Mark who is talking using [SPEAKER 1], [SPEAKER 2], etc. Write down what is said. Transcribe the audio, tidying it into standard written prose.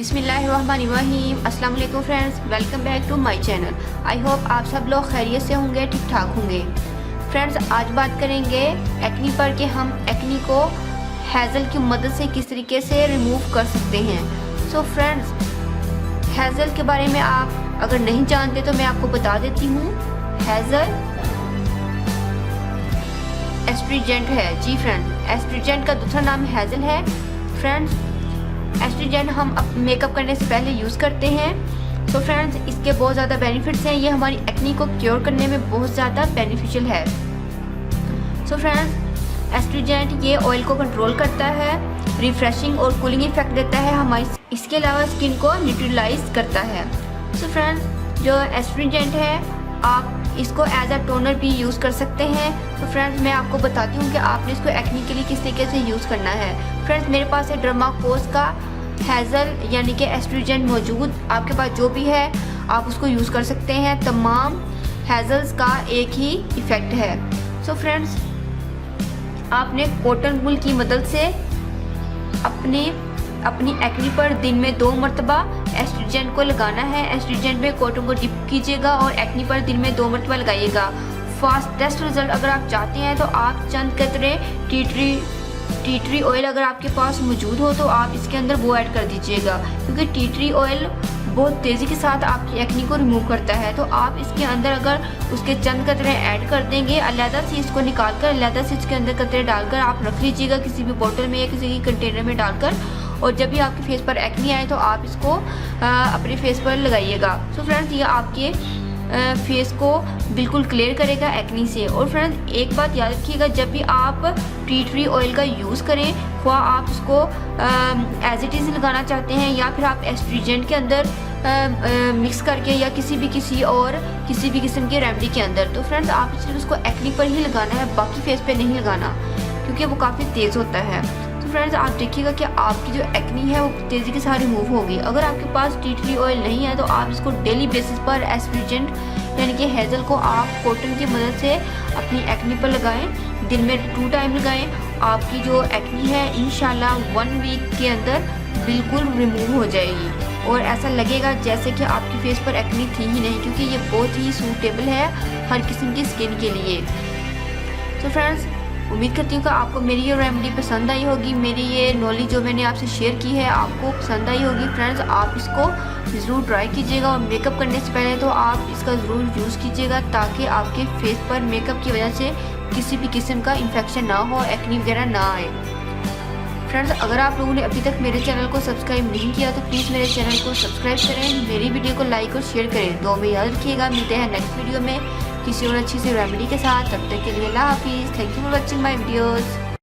[SPEAKER 1] बिस्मिल्लाहिर्रहमानिर्रहीम। अस्सलाम वालेकुम friends, welcome back to my channel. I hope आप सब लोग खैरियत से होंगे, ठीक ठाक होंगे। फ्रेंड्स, आज बात करेंगे एक्नी पर कि हम एक्नी को हेज़ल की मदद से किस तरीके से रिमूव कर सकते हैं। सो फ्रेंड्स, हेज़ल के बारे में आप अगर नहीं जानते तो मैं आपको बता देती हूँ। हेज़ल एस्ट्रीजेंट है। जी फ्रेंड्स, एस्ट्रीजेंट का दूसरा नाम हेज़ल है। फ्रेंड्स, एस्ट्रीजेंट हम मेकअप करने से पहले यूज़ करते हैं। तो फ्रेंड्स, इसके बहुत ज़्यादा बेनिफिट्स हैं। ये हमारी एक्नी को क्योर करने में बहुत ज़्यादा बेनिफिशियल है। सो फ्रेंड्स, एस्ट्रीजेंट ये ऑयल को कंट्रोल करता है, रिफ्रेशिंग और कूलिंग इफेक्ट देता है हमारी। इसके अलावा स्किन को न्यूट्रलाइज करता है। सो फ्रेंड्स, जो एस्ट्रीजेंट है आप इसको एज अ टोनर भी यूज़ कर सकते हैं। तो फ्रेंड्स, मैं आपको बताती हूँ कि आपने इसको एक्नी के लिए किस तरीके से यूज़ करना है। फ्रेंड्स, मेरे पास है डर्माकोस का हेज़ल यानी कि एस्ट्रीजेंट मौजूद। आपके पास जो भी है आप उसको यूज़ कर सकते हैं। तमाम हेज़ल्स का एक ही इफ़ेक्ट है। सो फ्रेंड्स, आपने कॉटन वूल की मदद से अपनी एक्नी पर दिन में 2 मरतबा एस्ट्रीजेंट को लगाना है। एस्ट्रीजेंट में कॉटन को डिप कीजिएगा और एक्नी पर दिन में 2 मरतबा लगाइएगा। फास्टेस्ट रिजल्ट अगर आप चाहते हैं तो आप चंद कतरे टी ट्री ऑयल अगर आपके पास मौजूद हो तो आप इसके अंदर वो ऐड कर दीजिएगा, क्योंकि टी ट्री ऑयल बहुत तेज़ी के साथ आपकी एक्नी को रिमूव करता है। तो आप इसके अंदर अगर उसके चंद कतरे ऐड कर देंगे, अलहदा से इसको निकाल कर अलहदा से इसके अंदर कतरे डालकर आप रख लीजिएगा किसी भी बोतल में या किसी की कंटेनर में डालकर। और जब भी आपके फेस पर एक्नी आए तो आप इसको अपने फेस पर लगाइएगा। सो फ्रेंड्स, ये आपके फेस को बिल्कुल क्लियर करेगा एक्नी से। और फ्रेंड्स, एक बात याद रखिएगा, जब भी आप टी ट्री ऑयल का यूज़ करें, ख्वाह आप इसको एज इट इज़ लगाना चाहते हैं या फिर आप एस्ट्रीजेंट के अंदर मिक्स करके या किसी भी किस्म के रेमेडी के अंदर, तो फ्रेंड्स आप सिर्फ उसको एक्नी पर ही लगाना है, बाकी फेस पे नहीं लगाना, क्योंकि वो काफ़ी तेज़ होता है। तो फ्रेंड्स, आप देखिएगा कि आपकी जो एक्नी है वो तेज़ी के साथ रिमूव होगी। अगर आपके पास टी ट्री ऑयल नहीं है तो आप इसको डेली बेसिस पर एस्ट्रीजेंट यानी कि हेज़ल को आप कॉटन की मदद से अपनी एक्नी पर लगाएं। दिन में 2 टाइम लगाएं। आपकी जो एक्नी है इंशाल्लाह 1 वीक के अंदर बिल्कुल रिमूव हो जाएगी और ऐसा लगेगा जैसे कि आपकी फेस पर एक्नी थी ही नहीं, क्योंकि ये बहुत ही सूटेबल है हर किस्म की स्किन के लिए। तो फ्रेंड्स, उम्मीद करती हूँ कि आपको मेरी ये रेमेडी पसंद आई होगी। मेरी ये नॉलेज जो मैंने आपसे शेयर की है आपको पसंद आई होगी। फ्रेंड्स, आप इसको ज़रूर ट्राई कीजिएगा और मेकअप करने से पहले तो आप इसका ज़रूर यूज़ कीजिएगा, ताकि आपके फेस पर मेकअप की वजह से किसी भी किस्म का इन्फेक्शन ना हो, एक्नी वगैरह ना आए। फ्रेंड्स, अगर आप लोगों ने अभी तक मेरे चैनल को सब्सक्राइब नहीं किया तो प्लीज़ मेरे चैनल को सब्सक्राइब करें, मेरी वीडियो को लाइक और शेयर करें। दुआ में याद रखिएगा। मिलते हैं नेक्स्ट वीडियो में किसी और अच्छी सी रेमेडी के साथ। तब तक के लिए अल्लाह हाफिज़। Thank you for watching my videos.